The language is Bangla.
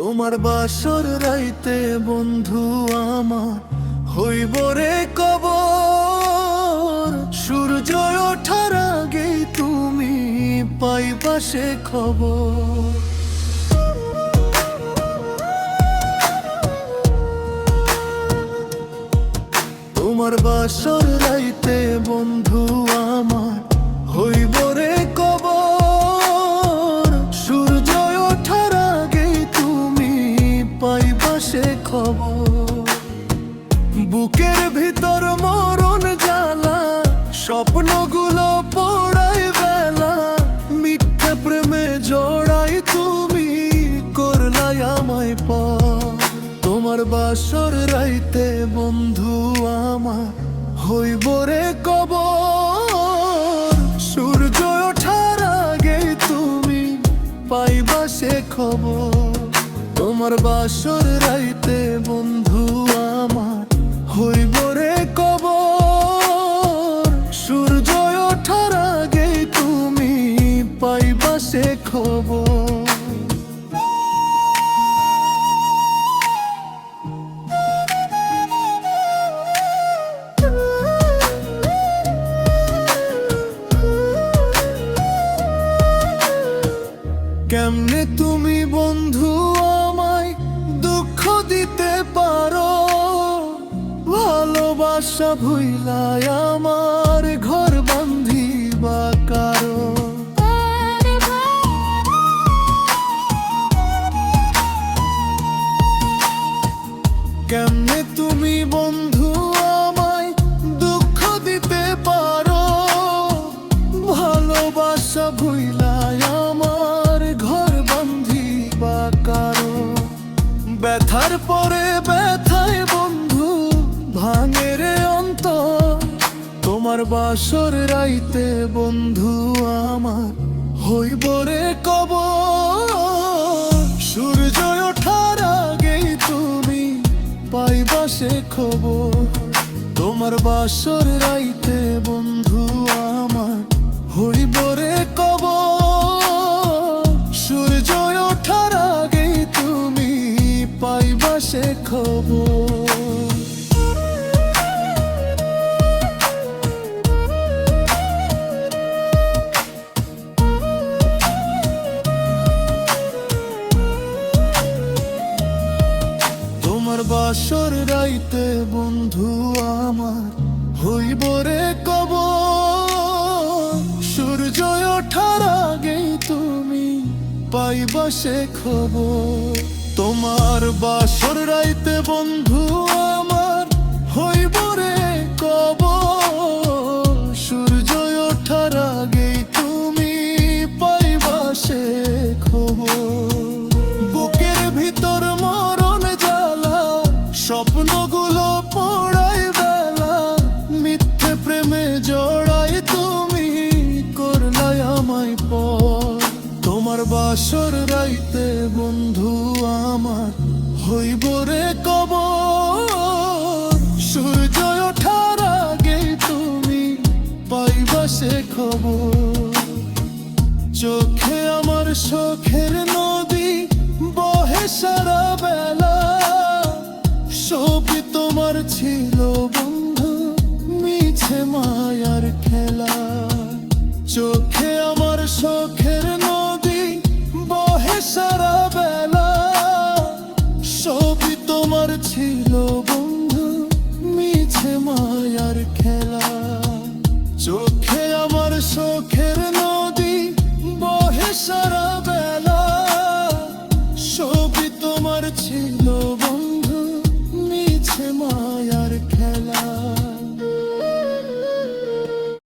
তোমার বাসর রাইতে বন্ধু আমার হইব রে কবর। সূর্য ওঠার আগেই তুমি পাইবা সে খবর। তোমার বাসর রাইতে বন্ধু আমার হইব রে কবর। সূর্য ওঠার আগেই তুমি পাইবা সে খবর। বুকের ভিতর মরণ জ্বালা, স্বপ্নগুলো পোড়াই বেলা। মিথ্যা প্রেমে জড়াই তুমি করলাই আমায় পার। তোমার বাসর রাইতে বন্ধু আমার হইব রে কবর। সূর্য ওঠার আগেই তুমি পাইবা সে খবর। তোমার বাসর রাইতে বন্ধু আমার হইব রে কবর। সূর্য ওঠার আগেই তুমি পাইবা সে খবর। কেমনে তুমি বন্ধু আমায় দুঃখ দিতে পারো? ভালোবাসা ভুইলাই আমার ঘর বান্ধিবা কারো। কেমনে তুমি বন্ধু আমায় দুঃখ দিতে পারো? ভালোবাসা ভুইলাই আমার ঘর বান্ধিবা কারো। ব্যথার পরে ব্যথায় বন্ধু ভাঙে রে অন্তর। তোমার বাসর রাইতে বন্ধু আমার হইব রে কবর। সূর্য ওঠার আগেই তুমি পাইবা সে খবর। তোমার বাসর রাইতে বন্ধু আমার হইব রে কবর। সূর্য ওঠার আগেই তুমি পাইবা সে খবর। তোমার বাসর রাইতে বন্ধু আমার হইব রে কবর। সূর্য ওঠার আগেই তুমি পাইবা সে খবর। তোমার বাসর রাইতে বন্ধু আমার হইব রে কবর। সূর্য ওঠার আগেই তুমি পাইবা সে খবর। বুকের ভিতর মরণ জ্বালা, স্বপ্নগুলো পোড়াই বেলা। মিথ্যে প্রেমে জড়াই তুমি করলাই আমায় পর। তোমার বাসর রাইতে বন্ধু আমার হইব রে কবর।